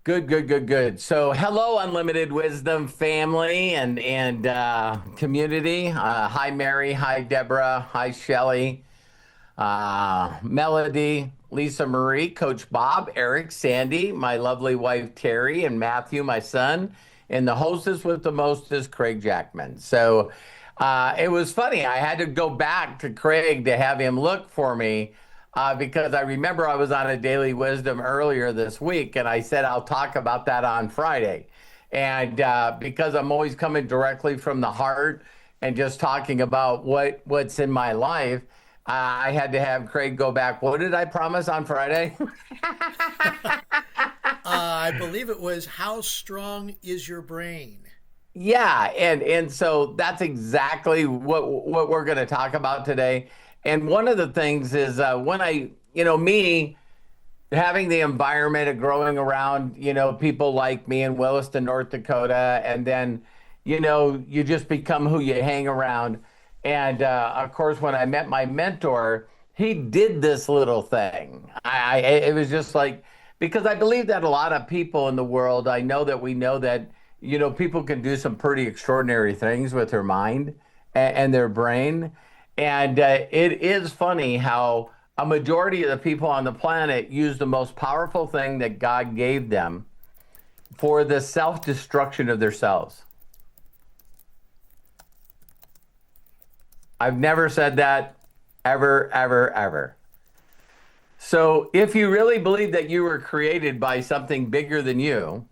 Good, good, good, good. So, hello, Unlimited Wisdom family and community. Hi, Mary. Hi, Deborah. Hi, Shelley. Melody, Lisa Marie, Coach Bob, Eric, Sandy, my lovely wife Terry, and Matthew, my son, and the hostess with the mostest, Craig Jackman. So it was funny. I had to go back to Craig to have him look for me because I remember I was on a Daily Wisdom earlier this week, and I said I'll talk about that on Friday. And because I'm always coming directly from the heart and just talking about what's in my life. I had to have Craig go back. What did I promise on Friday? I believe it was How Strong Is Your Brain? Yeah, and so that's exactly what we're going to talk about today. And one of the things is when me having the environment of growing around, people like me in Williston, North Dakota, and then, you just become who you hang around. And of course, when I met my mentor, he did this little thing. It was just like, because I believe that a lot of people in the world, I know that, people can do some pretty extraordinary things with their mind and their brain. And it is funny how a majority of the people on the planet use the most powerful thing that God gave them for the self destruction of themselves. I've never said that ever, ever, ever. So if you really believe that you were created by something bigger than you,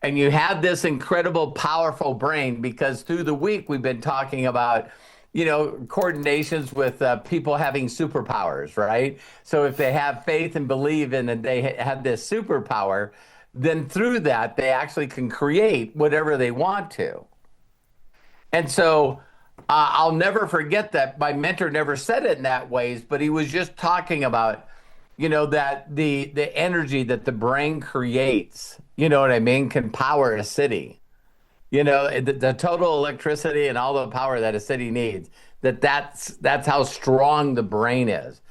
and you have this incredible, powerful brain, because through the week we've been talking about, coordinations with people having superpowers, right? So if they have faith and believe in and they have this superpower, then through that they actually can create whatever they want to. And so I'll never forget that my mentor never said it in that ways, but he was just talking about, that the energy that the brain creates, you know what I mean, can power a city. The total electricity and all the power that a city needs. That's how strong the brain is.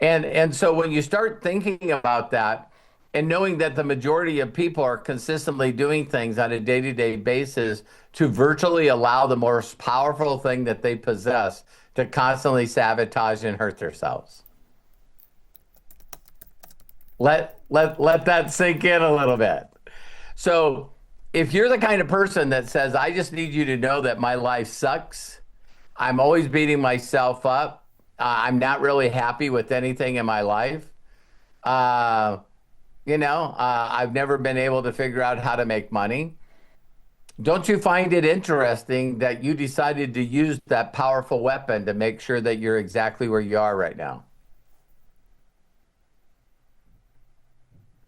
And so when you start thinking about that and knowing that the majority of people are consistently doing things on a day-to-day basis to virtually allow the most powerful thing that they possess to constantly sabotage and hurt themselves. Let that sink in a little bit. So if you're the kind of person that says, I just need you to know that my life sucks, I'm always beating myself up, I'm not really happy with anything in my life, I've never been able to figure out how to make money. Don't you find it interesting that you decided to use that powerful weapon to make sure that you're exactly where you are right now?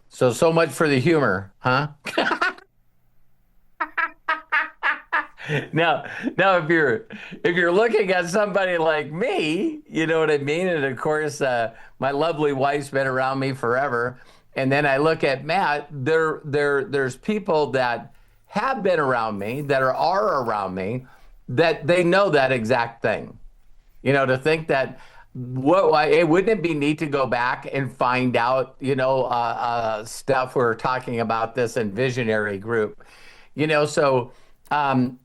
So much for the humor, huh? Now, now, if you're looking at somebody like me, you know what I mean. And of course, my lovely wife's been around me forever. And then I look at Matt. There's people that have been around me, that are around me, that they know that exact thing. To think that wouldn't it be neat to go back and find out, stuff we're talking about this in visionary group, so. Wouldn't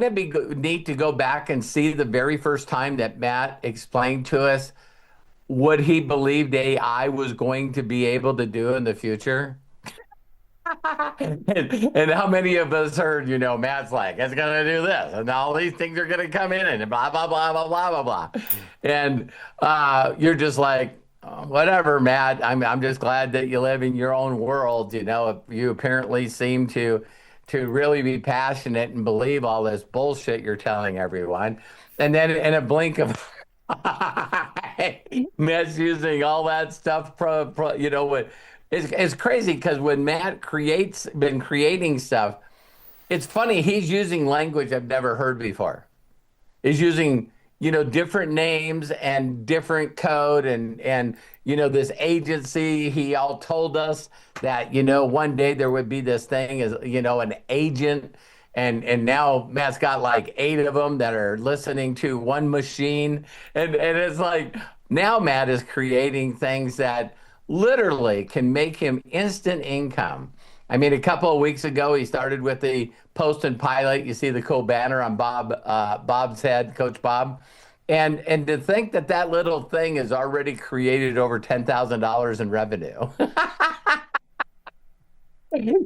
it be neat to go back and see the very first time that Matt explained to us what he believed AI was going to be able to do in the future? And how many of us heard, Matt's like, it's going to do this, and all these things are going to come in, and blah, blah, blah, blah, blah, blah, blah. And you're just like, "Oh, whatever, Matt. I'm just glad that you live in your own world. You apparently seem to really be passionate and believe all this bullshit you're telling everyone. And then in a blink of misusing all that stuff, what it's crazy because when Matt been creating stuff, it's funny, he's using language I've never heard before. He's using, different names and different code and this agency. He all told us that, one day there would be this thing as, an agent. And now Matt's got like 8 of them that are listening to one machine. And it's like now Matt is creating things that literally can make him instant income. I mean, a couple of weeks ago, he started with the post and pilot. You see the cool banner on Bob's head, Coach Bob. And to think that that little thing has already created over $10,000 in revenue.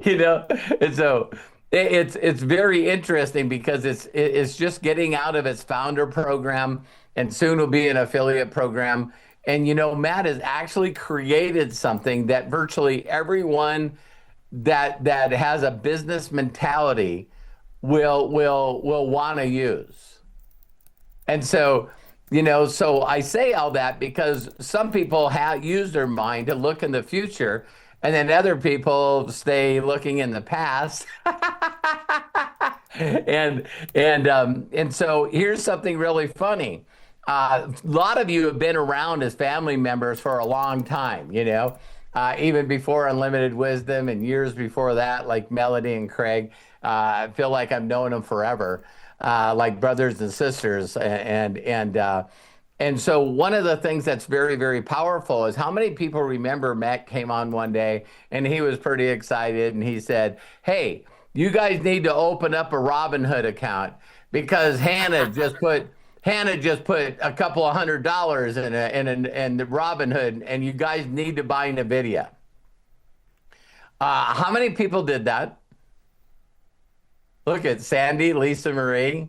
you know and so it's very interesting because it's just getting out of its founder program and soon will be an affiliate program. And Matt has actually created something that virtually everyone that has a business mentality will want to use. And so I say all that because some people have use their mind to look in the future, and then other people stay looking in the past. And so here's something really funny. A lot of you have been around as family members for a long time, even before Unlimited Wisdom and years before that, like Melody and Craig. I feel like I've known them forever, like brothers and sisters. And so one of the things that's very, very powerful is how many people remember Matt came on one day and he was pretty excited and he said, "Hey, you guys need to open up a Robinhood account because Hannah just put a couple of $100 in the Robinhood, and you guys need to buy NVIDIA." How many people did that? Look at Sandy, Lisa Marie,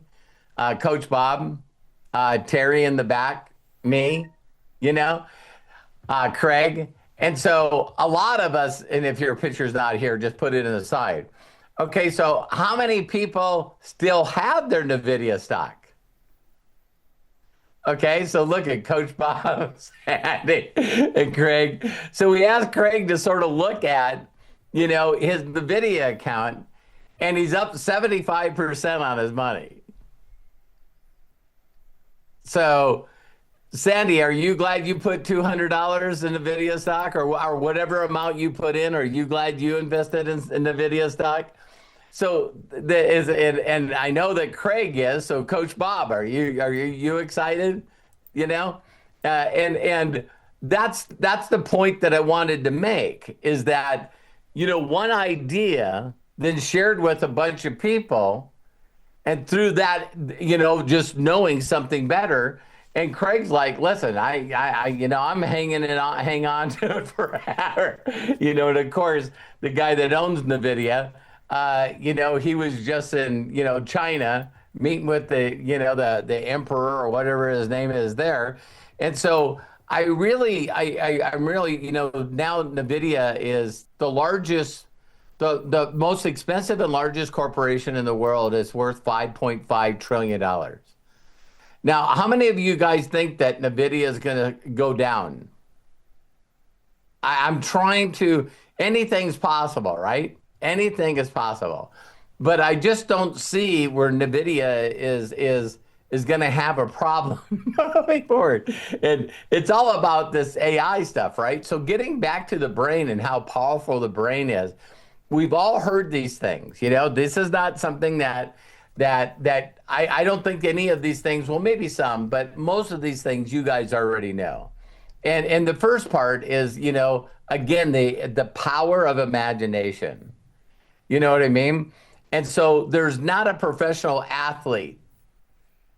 Coach Bob, Terry in the back, me, Craig. And so a lot of us, and if your picture's not here, just put it in the side. Okay, so how many people still have their NVIDIA stock? Okay, so look at Coach Bob, Sandy, and Craig. So we asked Craig to sort of look at, his NVIDIA account, and he's up 75% on his money. So, Sandy, are you glad you put $200 in NVIDIA stock or whatever amount you put in? Are you glad you invested in NVIDIA stock? So and I know that Craig is. So, Coach Bob, are you excited? And that's the point that I wanted to make is that one idea then shared with a bunch of people, and through that just knowing something better. And Craig's like, "Listen, I'm hang on to it forever." And of course, the guy that owns NVIDIA. He was just in, China meeting with the emperor or whatever his name is there. And so I'm really, now NVIDIA is the largest, the most expensive and largest corporation in the world. Is worth $5.5 trillion. Now, how many of you guys think that NVIDIA is going to go down? I'm trying to, anything's possible, right? Anything is possible, but I just don't see where NVIDIA is going to have a problem moving forward. And it's all about this AI stuff, right? So getting back to the brain and how powerful the brain is, we've all heard these things. This is not something that I don't think any of these things. Well, maybe some, but most of these things you guys already know. And the first part is, again, the power of imagination. You know what I mean? And so there's not a professional athlete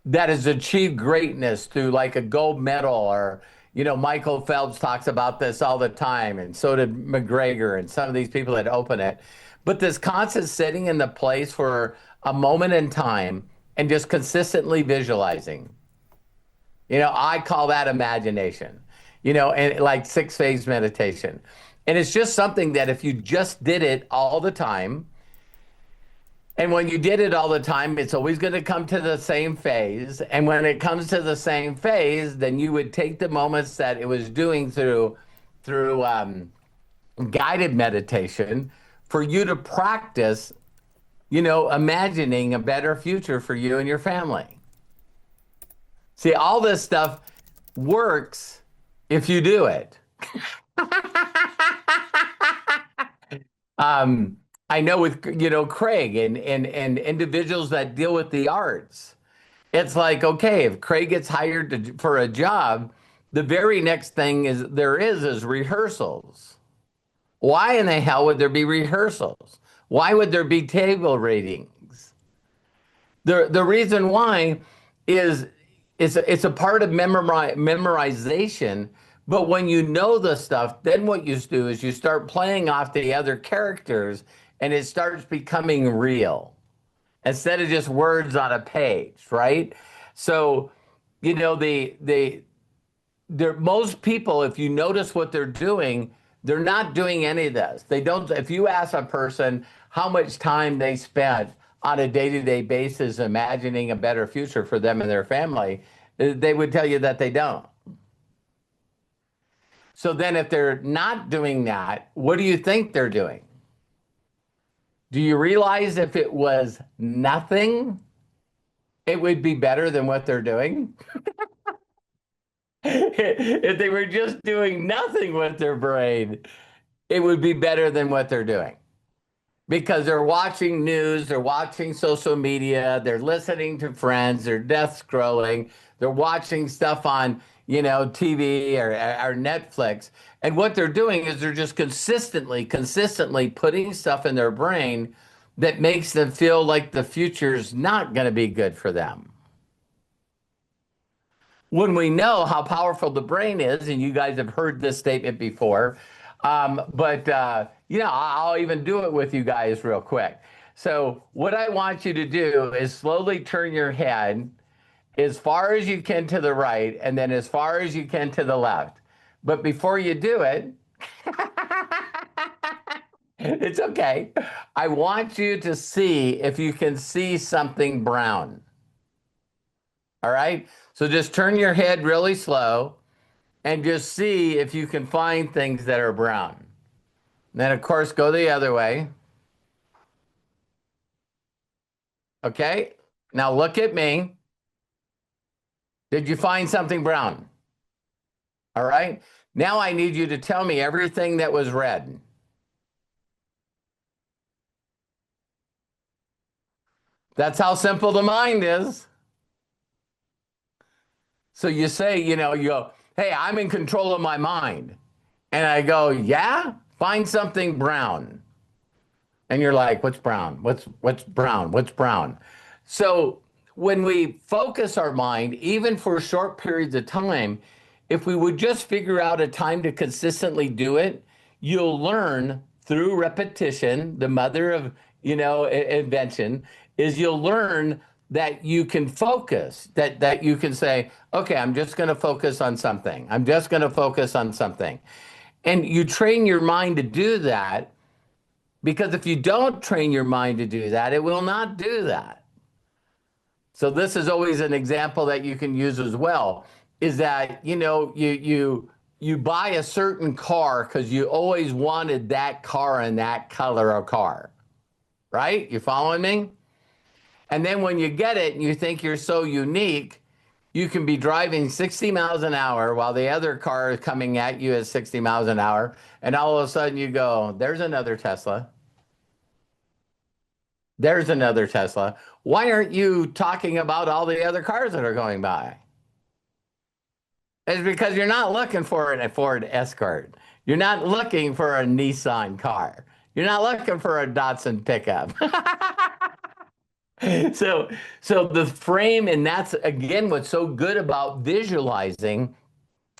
that has achieved greatness through like a gold medal or, Michael Phelps talks about this all the time. And so did McGregor and some of these people that open it. But this constant sitting in the place for a moment in time and just consistently visualizing. I call that imagination, and like 6-phase meditation. And it's just something that if you just did it all the time, and when you did it all the time, it's always going to come to the same phase. And when it comes to the same phase, then you would take the moments that it was doing through guided meditation for you to practice, imagining a better future for you and your family. See, all this stuff works if you do it. I know with Craig and individuals that deal with the arts, it's like, okay, if Craig gets hired for a job, the very next thing is rehearsals. Why in the hell would there be rehearsals? Why would there be table readings? The reason why is it's a part of memorization. But when you know the stuff, then what you do is you start playing off the other characters, and it starts becoming real instead of just words on a page, right? So, most people, if you notice what they're doing, they're not doing any of this. They don't. If you ask a person how much time they spent on a day-to-day basis imagining a better future for them and their family, they would tell you that they don't. So then, if they're not doing that, what do you think they're doing? Do you realize if it was nothing, it would be better than what they're doing? If they were just doing nothing with their brain, it would be better than what they're doing because they're watching news, they're watching social media, they're listening to friends, they're death scrolling, they're watching stuff on, TV or Netflix. And what they're doing is they're just consistently putting stuff in their brain that makes them feel like the future's not going to be good for them. When we know how powerful the brain is, and you guys have heard this statement before, but I'll even do it with you guys real quick. So, what I want you to do is slowly turn your head as far as you can to the right, and then as far as you can to the left. But before you do it, it's okay. I want you to see if you can see something brown. All right. So just turn your head really slow and just see if you can find things that are brown. Then, of course, go the other way. Okay. Now look at me. Did you find something brown? All right. Now I need you to tell me everything that was red. That's how simple the mind is. So you say, you go, hey, I'm in control of my mind. And I go, yeah, find something brown. And you're like, what's brown? What's brown? What's brown? So when we focus our mind, even for short periods of time, if we would just figure out a time to consistently do it, you'll learn through repetition, the mother of, invention, is you'll learn that you can focus, that you can say, okay, I'm just going to focus on something. I'm just going to focus on something. And you train your mind to do that because if you don't train your mind to do that, it will not do that. So this is always an example that you can use as well, is that, you buy a certain car because you always wanted that car and that color of car, right? You following me? And then when you get it and you think you're so unique, you can be driving 60 miles an hour while the other car is coming at you at 60 miles an hour. And all of a sudden you go, there's another Tesla. There's another Tesla. Why aren't you talking about all the other cars that are going by? It's because you're not looking for a Ford Escort. You're not looking for a Nissan car. You're not looking for a Datsun pickup. So, so the frame, and that's again what's so good about visualizing.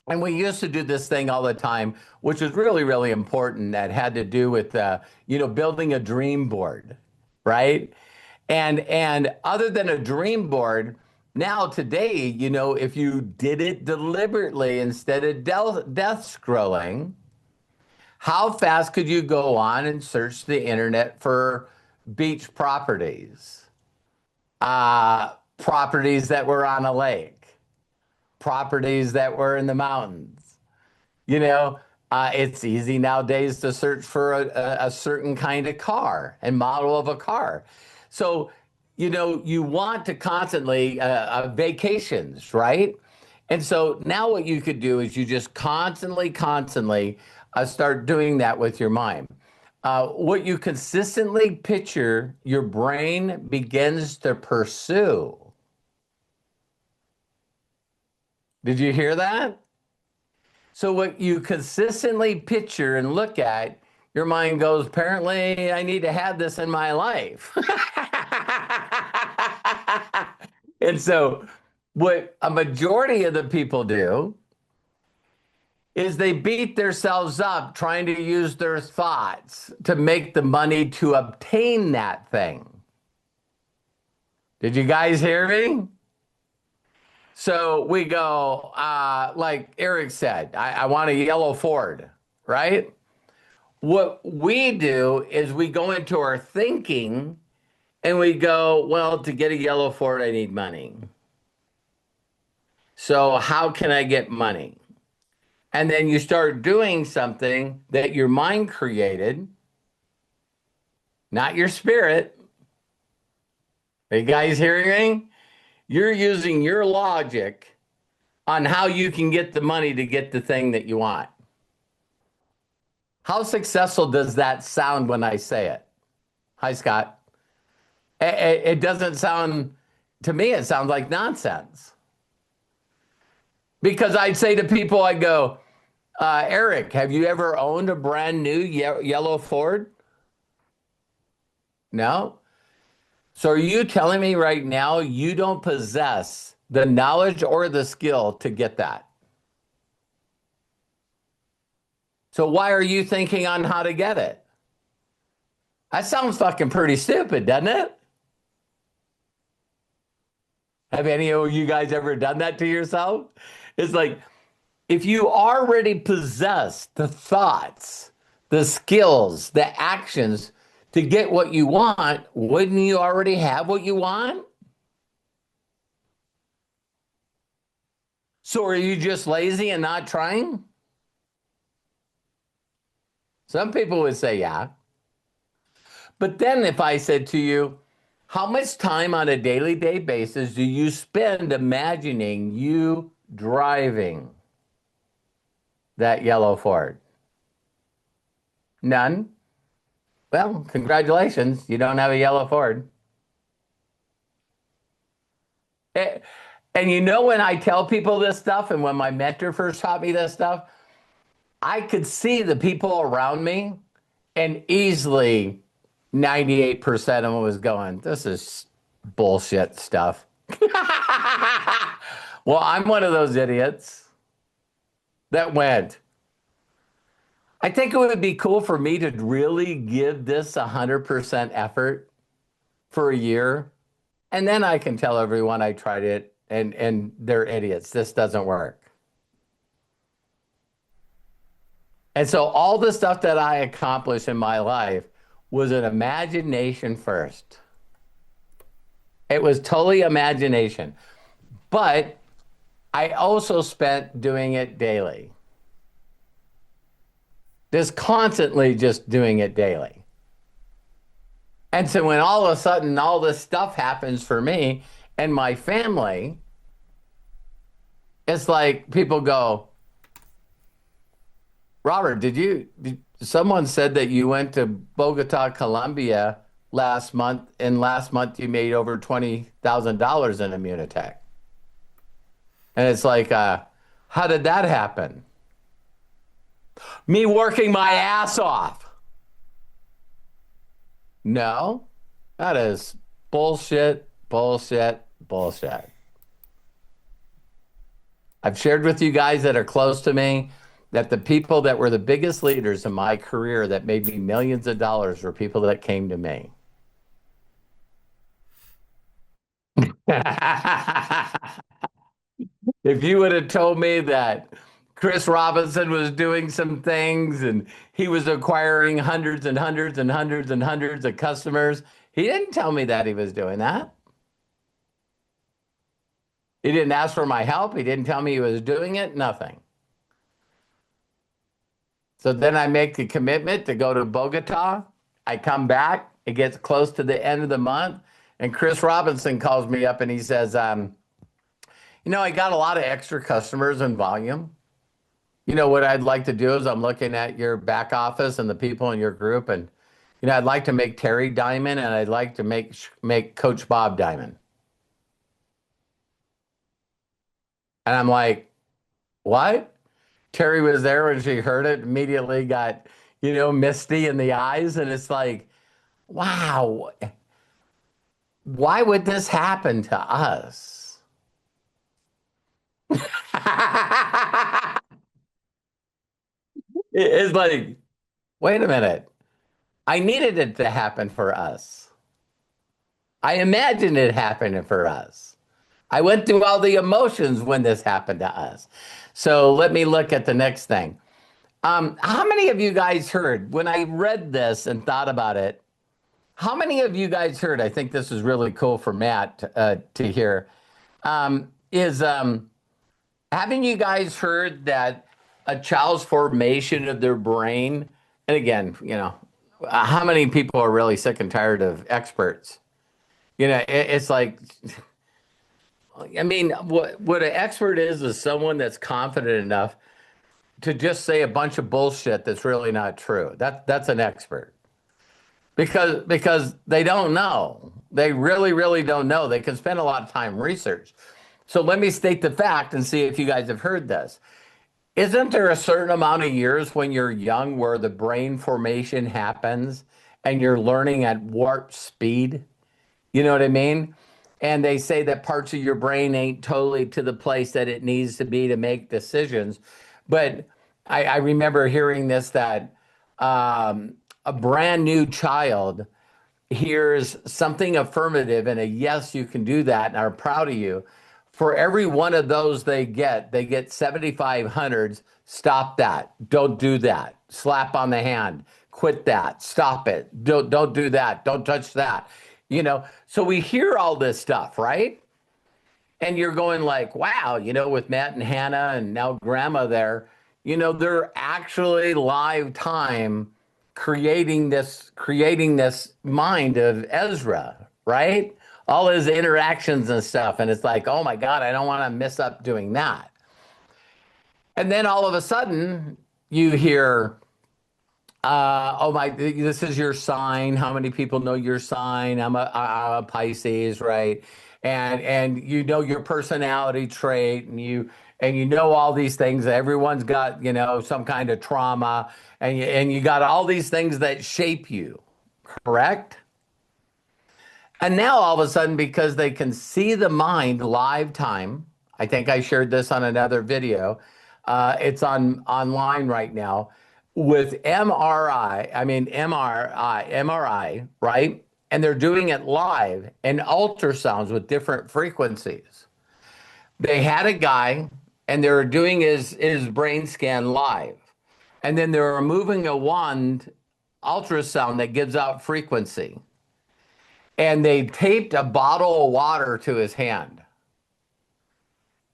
And we used to do this thing all the time, which was really, really important. That had to do with, building a dream board, right? And other than a dream board, now today, if you did it deliberately instead of death scrolling, how fast could you go on and search the internet for beach properties, properties that were on a lake, properties that were in the mountains? It's easy nowadays to search for a certain kind of car and model of a car. So, you want to constantly vacations, right? And so now what you could do is you just constantly start doing that with your mind. What you consistently picture, your brain begins to pursue. Did you hear that? So what you consistently picture and look at, your mind goes, apparently I need to have this in my life. And so what a majority of the people do is they beat themselves up trying to use their thoughts to make the money to obtain that thing. Did you guys hear me? So we go, like Eric said, I want a yellow Ford, right? What we do is we go into our thinking and we go, well, to get a yellow Ford, I need money. So how can I get money? And then you start doing something that your mind created, not your spirit. Are you guys hearing me? You're using your logic on how you can get the money to get the thing that you want. How successful does that sound when I say it? Hi, Scott. It doesn't sound, to me, it sounds like nonsense. Because I'd say to people, I go, Eric, have you ever owned a brand new yellow Ford? No. So are you telling me right now you don't possess the knowledge or the skill to get that? So why are you thinking on how to get it? That sounds fucking pretty stupid, doesn't it? Have any of you guys ever done that to yourself? It's like, if you already possess the thoughts, the skills, the actions to get what you want, wouldn't you already have what you want? So are you just lazy and not trying? Some people would say, yeah. But then if I said to you, how much time on a daily day basis do you spend imagining you driving that yellow Ford? None. Well, congratulations. You don't have a yellow Ford. And you know, when I tell people this stuff, and when my mentor first taught me this stuff, I could see the people around me, and easily 98% of them was going, this is bullshit stuff. Well, I'm one of those idiots that went, I think it would be cool for me to really give this 100% effort for a year. And then I can tell everyone I tried it and they're idiots. This doesn't work. And so all the stuff that I accomplished in my life was an imagination first. It was totally imagination. But I also spent doing it daily. Just constantly just doing it daily. And so when all of a sudden all this stuff happens for me and my family, it's like people go, Robert, someone said that you went to Bogota, Colombia last month, and last month you made over $20,000 in Immunotech. And it's like, how did that happen? Me working my ass off. No, that is bullshit, bullshit, bullshit. I've shared with you guys that are close to me that the people that were the biggest leaders in my career that made me millions of dollars were people that came to me. If you would have told me that Chris Robinson was doing some things and he was acquiring hundreds and hundreds and hundreds and hundreds of customers, he didn't tell me that he was doing that. He didn't ask for my help. He didn't tell me he was doing it, nothing. So then I make the commitment to go to Bogota. I come back. It gets close to the end of the month. And Chris Robinson calls me up and he says, I got a lot of extra customers and volume. What I'd like to do is I'm looking at your back office and the people in your group. And, I'd like to make Terry diamond and I'd like to make Coach Bob diamond. And I'm like, what? Terry was there when she heard it, immediately got, misty in the eyes. And it's like, wow, why would this happen to us? It's like, wait a minute. I needed it to happen for us. I imagined it happening for us. I went through all the emotions when this happened to us. So let me look at the next thing. How many of you guys heard when I read this and thought about it? How many of you guys heard? I think this is really cool for Matt to hear. Is Haven't you guys heard that a child's formation of their brain? And again, how many people are really sick and tired of experts? It's like, I mean, what an expert is someone that's confident enough to just say a bunch of bullshit that's really not true. That's an expert because they don't know. They really, really don't know. They can spend a lot of time research. So let me state the fact and see if you guys have heard this. Isn't there a certain amount of years when you're young where the brain formation happens and you're learning at warp speed? You know what I mean? And they say that parts of your brain ain't totally to the place that it needs to be to make decisions. But I remember hearing this that a brand new child hears something affirmative and a yes, you can do that, and are proud of you. For every one of those they get 7,500s. Stop that. Don't do that. Slap on the hand. Quit that. Stop it. Don't do that. Don't touch that. So we hear all this stuff, right? And you're going like, wow, with Matt and Hannah and now grandma there, they're actually live time creating this mind of Ezra, right? All his interactions and stuff. And it's like, oh my God, I don't want to mess up doing that. And then all of a sudden you hear, oh my, this is your sign. How many people know your sign? I'm a Pisces, right? And your personality trait, and you know all these things. Everyone's got some kind of trauma, and you got all these things that shape you, correct? And now all of a sudden, because they can see the mind live time, I think I shared this on another video. It's online right now with MRI. I mean MRI, right? And they're doing it live and ultrasounds with different frequencies. They had a guy, and they were doing his brain scan live, and then they were moving a wand ultrasound that gives out frequency, and they taped a bottle of water to his hand.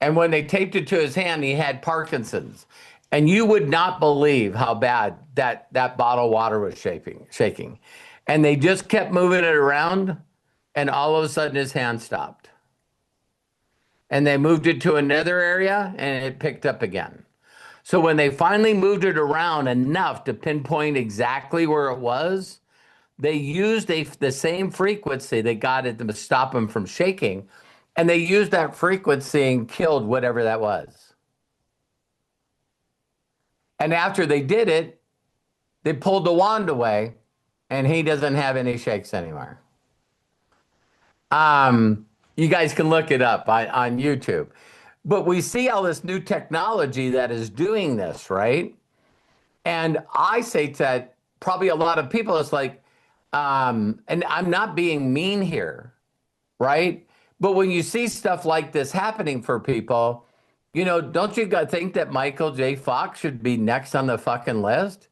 And when they taped it to his hand, he had Parkinson's. And you would not believe how bad that bottle of water was shaking. And they just kept moving it around, and all of a sudden his hand stopped. And they moved it to another area, and it picked up again. So when they finally moved it around enough to pinpoint exactly where it was, they used the same frequency that got it to stop him from shaking, and they used that frequency and killed whatever that was. And after they did it, they pulled the wand away, and he doesn't have any shakes anymore. You guys can look it up on YouTube. But we see all this new technology that is doing this, right? And I say to probably a lot of people, it's like, and I'm not being mean here, right? But when you see stuff like this happening for people, don't you think that Michael J. Fox should be next on the fucking list?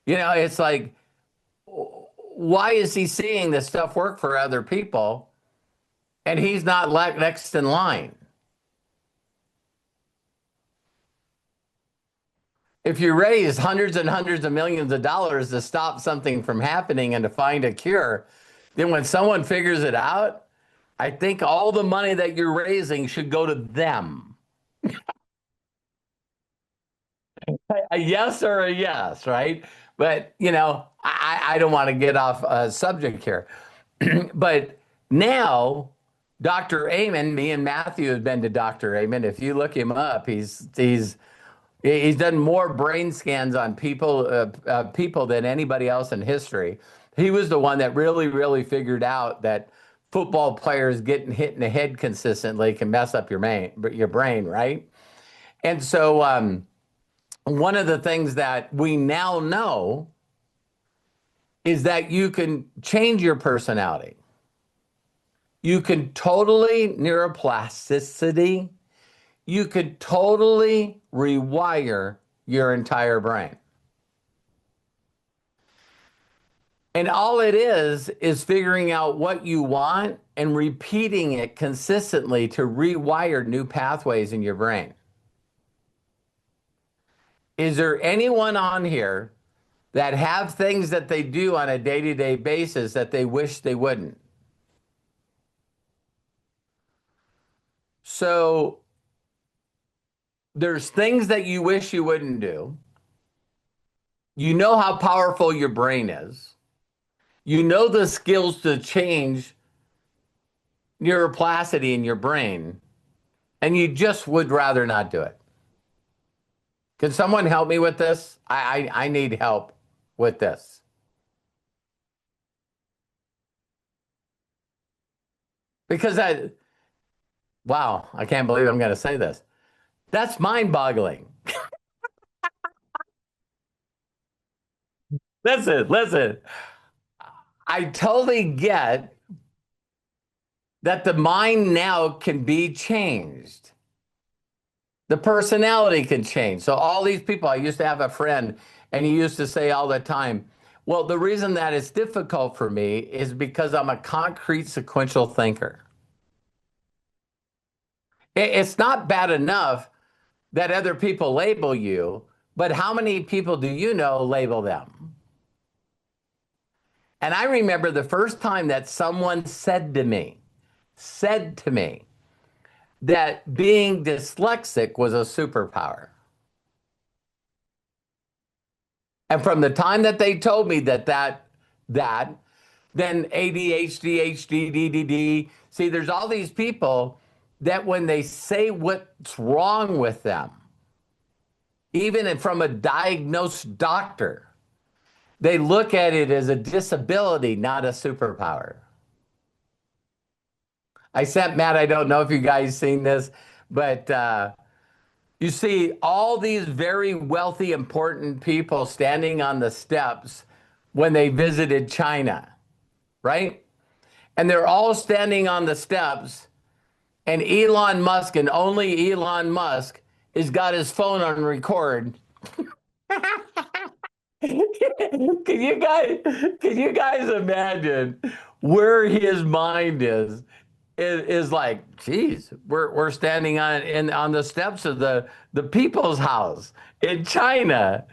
It's like, why is he seeing this stuff work for other people and he's not next in line? If you raise hundreds and hundreds of millions of dollars to stop something from happening and to find a cure, then when someone figures it out, I think all the money that you're raising should go to them. A yes or a yes, right? But, I don't want to get off subject here. But now, Dr. Amen, me and Matthew have been to Dr. Amen. If you look him up, he's He's done more brain scans on people than anybody else in history. He was the one that really figured out that football players getting hit in the head consistently can mess up your brain, right? And so, one of the things that we now know is that you can change your personality. You can totally neuroplasticity. You could totally rewire your entire brain. And all it is figuring out what you want and repeating it consistently to rewire new pathways in your brain. Is there anyone on here that have things that they do on a day-to-day basis that they wish they wouldn't? So there's things that you wish you wouldn't do. You know how powerful your brain is. You know the skills to change neuroplasticity in your brain, and you just would rather not do it. Can someone help me with this? I need help with this. Because wow, I can't believe I'm going to say this. That's mind-boggling. Listen. I totally get that the mind now can be changed. The personality can change. So all these people, I used to have a friend, and he used to say all the time, well, the reason that it's difficult for me is because I'm a concrete sequential thinker. It's not bad enough that other people label you, but how many people do you know label them? And I remember the first time that someone said to me that being dyslexic was a superpower. And from the time that they told me that, then ADHD, HD, DDD. See, there's all these people that when they say what's wrong with them, even from a diagnosed doctor, they look at it as a disability, not a superpower. I sent Matt, I don't know if you guys seen this, but you see all these very wealthy, important people standing on the steps when they visited China, right? And they're all standing on the steps, and Elon Musk, and only Elon Musk, has got his phone on record. Can you guys imagine where his mind is like, geez, we're standing on the steps of the people's house in China,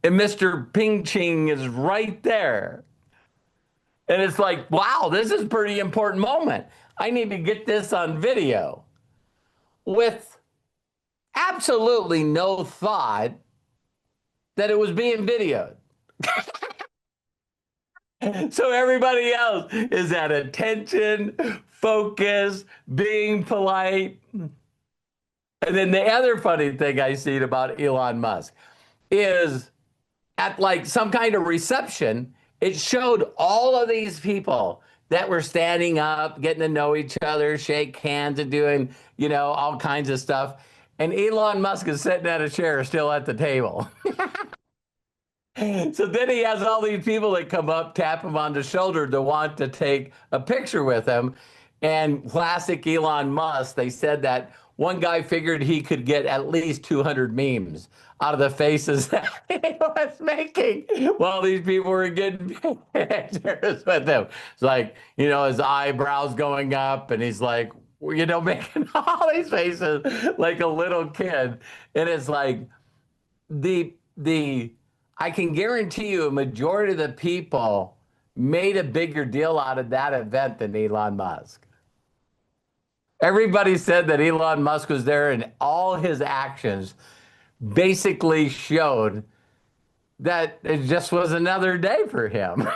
and Mr. Ping Ching is right there. And it's like, wow, this is a pretty important moment. I need to get this on video with absolutely no thought that it was being videoed. So everybody else is at attention, focus, being polite. And then the other funny thing I see about Elon Musk is at like some kind of reception, it showed all of these people that were standing up, getting to know each other, shake hands and doing, all kinds of stuff. And Elon Musk is sitting at a chair still at the table. So then he has all these people that come up, tap him on the shoulder to want to take a picture with him. And classic Elon Musk, they said that one guy figured he could get at least 200 memes out of the faces that he was making while these people were getting pictures with him. It's like, his eyebrows going up, and he's like, making all these faces like a little kid. And it's like the I can guarantee you a majority of the people made a bigger deal out of that event than Elon Musk. Everybody said that Elon Musk was there, and all his actions basically showed that it just was another day for him.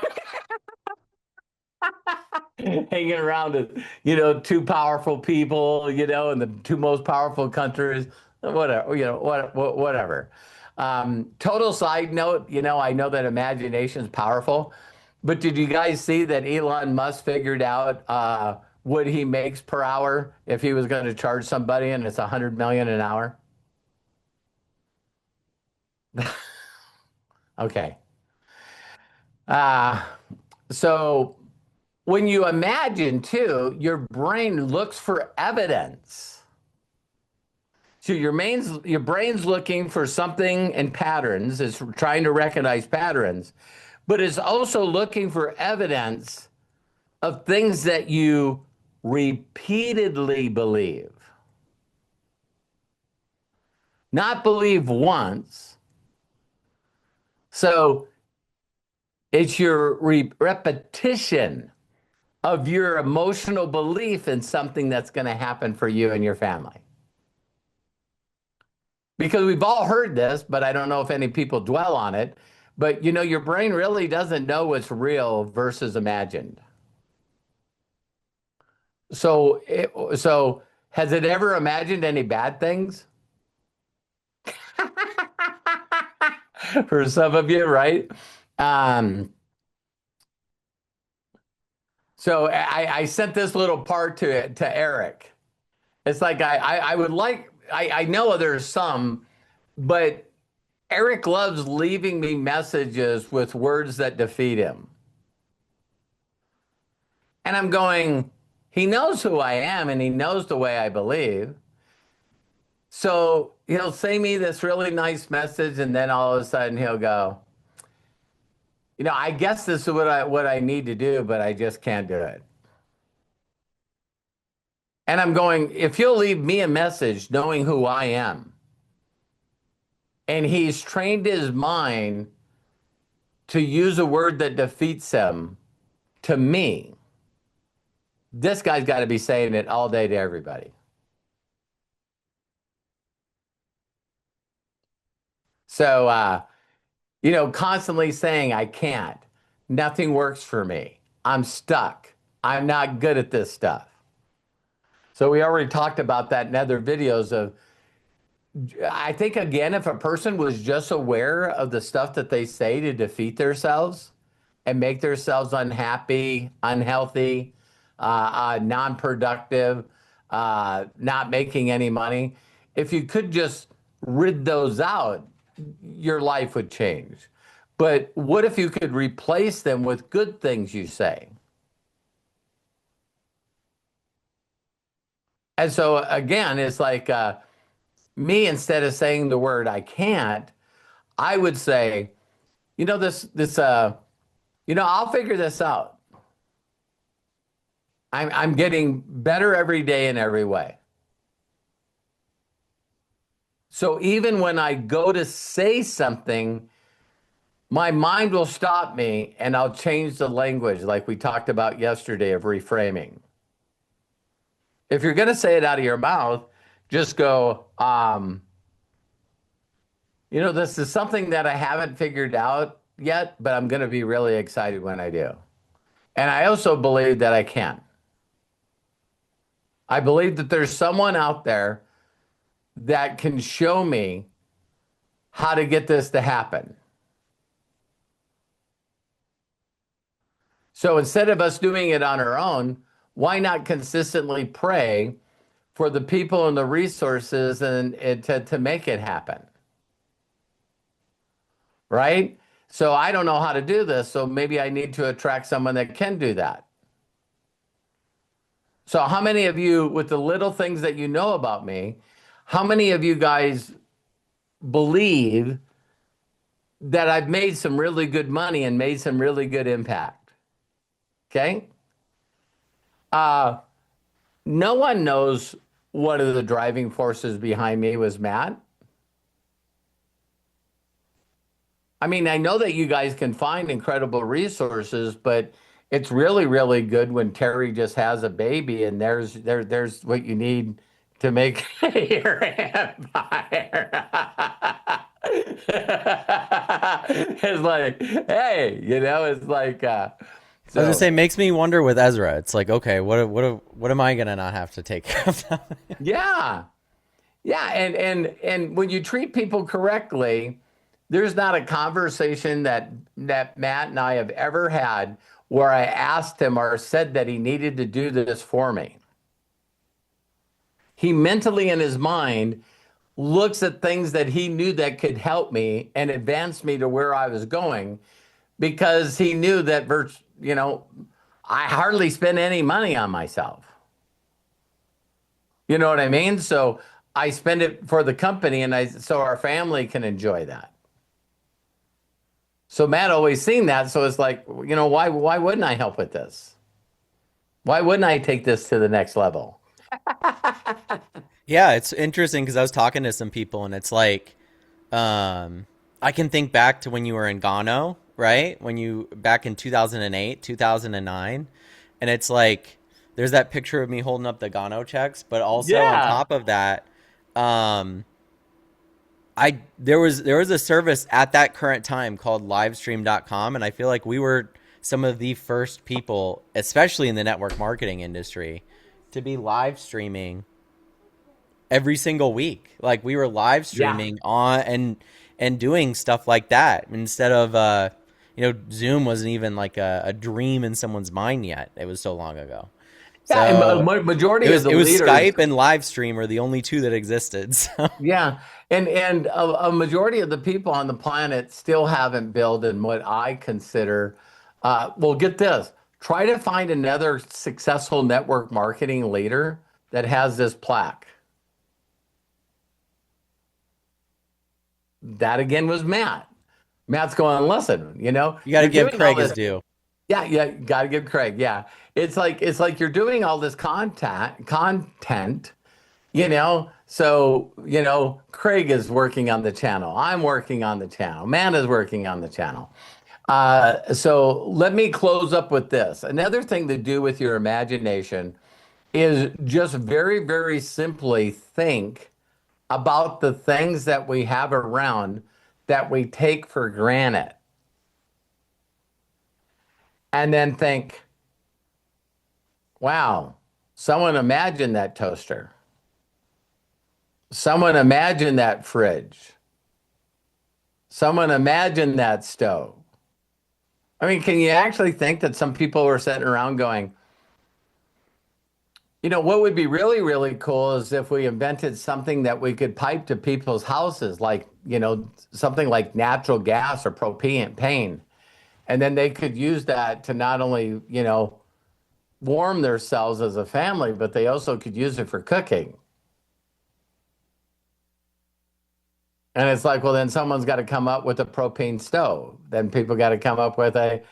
Hanging around with, two powerful people, in the two most powerful countries. Whatever, whatever. Total side note, I know that imagination is powerful, but did you guys see that Elon Musk figured out what he makes per hour if he was going to charge somebody, and it's 100 million an hour? Okay. Uh, so when you imagine too, your brain looks for evidence. So your brain's looking for something in patterns, it's trying to recognize patterns, but it's also looking for evidence of things that you repeatedly believe. Not believe once. So it's your repetition of your emotional belief in something that's going to happen for you and your family. Because we've all heard this, but I don't know if any people dwell on it. But your brain really doesn't know what's real versus imagined. So has it ever imagined any bad things? For some of you, right? Um, so I sent this little part to Eric. It's like I would like I know there's some, but Eric loves leaving me messages with words that defeat him. And I'm going, he knows who I am and he knows the way I believe. So he'll say me this really nice message, and then all of a sudden he'll go, I guess this is what I need to do, but I just can't do it. And I'm going, if you'll leave me a message knowing who I am, and he's trained his mind to use a word that defeats him to me, this guy's got to be saying it all day to everybody. So, constantly saying, I can't. Nothing works for me. I'm stuck. I'm not good at this stuff. So we already talked about that in other videos of, I think, again, if a person was just aware of the stuff that they say to defeat themselves and make themselves unhappy, unhealthy, non-productive, not making any money, if you could just rid those out, your life would change. But what if you could replace them with good things you say? And so again, it's like me, instead of saying the word I can't, I would say, I'll figure this out. I'm getting better every day in every way. So even when I go to say something, my mind will stop me and I'll change the language, like we talked about yesterday, of reframing. If you're going to say it out of your mouth, just go, this is something that I haven't figured out yet, but I'm going to be really excited when I do. And I also believe that I can. I believe that there's someone out there that can show me how to get this to happen. So instead of us doing it on our own, why not consistently pray for the people and the resources and to make it happen? Right? So I don't know how to do this, so maybe I need to attract someone that can do that. So how many of you, with the little things that you know about me, how many of you guys believe that I've made some really good money and made some really good impact? Okay? No one knows one of the driving forces behind me was Matt. I mean, I know that you guys can find incredible resources, but it's really, really good when Terry just has a baby and there's what you need to make your empire. It's like, hey, it's like, I was gonna say, makes me wonder with Ezra. It's like, okay, what am I gonna not have to take care of now? Yeah. Yeah, and when you treat people correctly, there's not a conversation that Matt and I have ever had where I asked him or said that he needed to do this for me. He mentally in his mind looks at things that he knew that could help me and advance me to where I was going because he knew that I hardly spend any money on myself. You know what I mean? So I spend it for the company and so our family can enjoy that. So Matt always seen that. So it's like, why wouldn't I help with this? Why wouldn't I take this to the next level? Yeah, it's interesting because I was talking to some people and it's like, I can think back to when you were in Ghana, right? When you back in 2008, 2009, and it's like there's that picture of me holding up the Ghana checks, but also on Yeah. top of that, um, I there was a service at that current time called livestream.com, and I feel like we were some of the first people, especially in the network marketing industry, to be live streaming every single week. Like we were live Yeah. streaming on and doing stuff like that instead of Zoom wasn't even like a dream in someone's mind yet. It was so long ago. Yeah. And So majority it of was the it was leaders. Skype and live stream are the only two that existed. So Yeah. And a majority of the people on the planet still haven't built in what I consider, well, get this. Try to find another successful network marketing leader that has this plaque. That again was Matt. Matt's going, listen, you got to you're give doing all Craig his this. due. Yeah, yeah, got to give Craig. Yeah. It's like you're doing all this content, so, Craig is working on the channel. I'm working on the channel. Man is working on the channel. So let me close up with this. Another thing to do with your imagination is just very, very simply think about the things that we have around that we take for granted. And then think, wow, someone imagined that toaster. Someone imagined that fridge. Someone imagined that stove. I mean, can you actually think that some people were sitting around going, what would be really, really cool is if we invented something that we could pipe to people's houses, like, something like natural gas or propane. And then they could use that to not only, warm themselves as a family, but they also could use it for cooking. And it's like, well, then someone's got to come up with a propane stove. Then people got to come up with a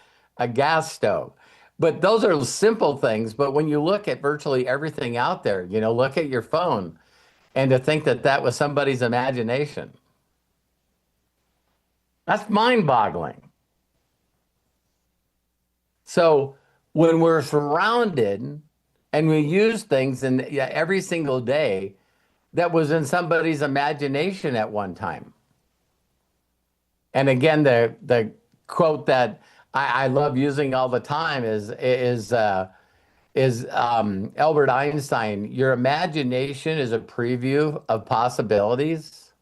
gas stove. But those are simple things. But when you look at virtually everything out there, look at your phone and to think that that was somebody's imagination, that's mind boggling. So when we're surrounded and we use things in yeah, every single day that was in somebody's imagination at one time. And again, the quote that I love using all the time is Albert Einstein. Your imagination is a preview of possibilities.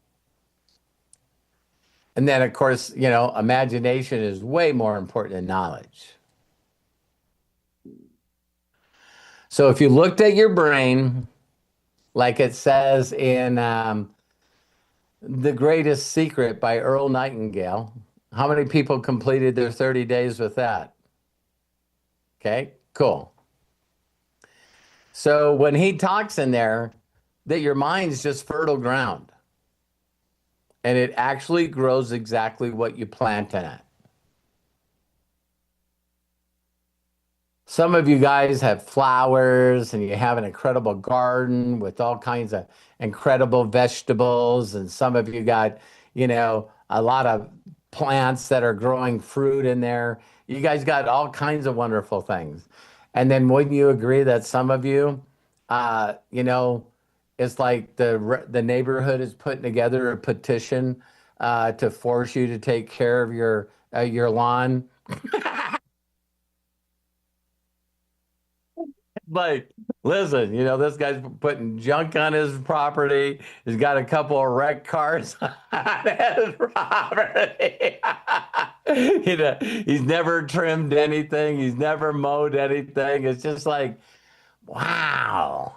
And then, of course, imagination is way more important than knowledge. So if you looked at your brain, like it says in The Greatest Secret by Earl Nightingale, how many people completed their 30 days with that? Okay, cool. So when he talks in there, that your mind's just fertile ground and it actually grows exactly what you plant in it. Some of you guys have flowers and you have an incredible garden with all kinds of incredible vegetables. And some of you got, a lot of plants that are growing fruit in there. You guys got all kinds of wonderful things. And then wouldn't you agree that some of you, uh, you know, it's like the neighborhood is putting together a petition to force you to take care of your lawn. Like, listen, this guy's putting junk on his property. He's got a couple of wrecked cars on his property. He's never trimmed anything. He's never mowed anything. It's just like, wow.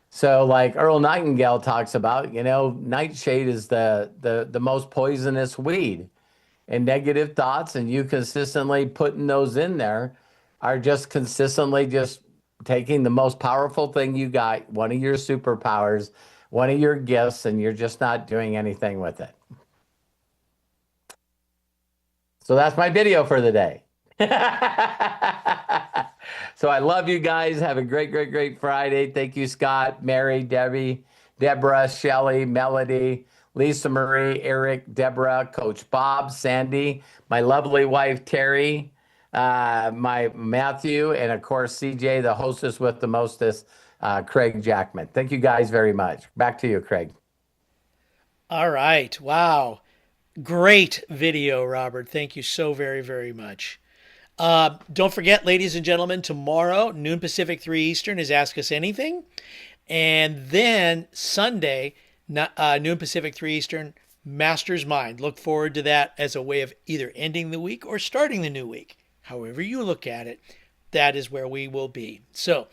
So, like Earl Nightingale talks about, nightshade is the most poisonous weed, and negative thoughts, and you consistently putting those in there are just consistently just taking the most powerful thing you got, one of your superpowers, one of your gifts, and you're just not doing anything with it. So that's my video for the day. So I love you guys. Have a great, great, great Friday. Thank you, Scott, Mary, Debbie, Deborah, Shelley, Melody, Lisa Marie, Eric, Deborah, Coach Bob, Sandy, my lovely wife, Terry, my Matthew, and of course, CJ, the hostess with the mostest, Craig Jackman. Thank you guys very much. Back to you, Craig. All right. Wow. Great video, Robert. Thank you so very, very much. Don't forget, ladies and gentlemen, tomorrow, noon Pacific, 3 Eastern, is Ask Us Anything. And then Sunday, noon Pacific, 3 Eastern, Master's Mind. Look forward to that as a way of either ending the week or starting the new week. However you look at it, that is where we will be. So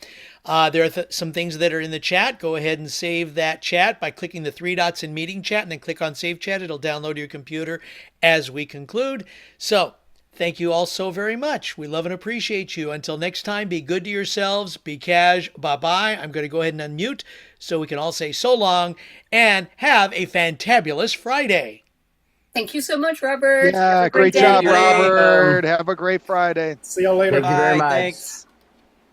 there are some things that are in the chat. Go ahead and save that chat by clicking the 3 dots in Meeting Chat and then click on Save Chat. It'll download to your computer as we conclude. So thank you all so very much. We love and appreciate you. Until next time, be good to yourselves. Be cash. Bye-bye. I'm going to go ahead and unmute so we can all say so long and have a fantabulous Friday. Thank you so much, Robert. Yeah, Have a great day. job, Robert. Have a great Friday. See y'all later. Thank you very much. Thanks.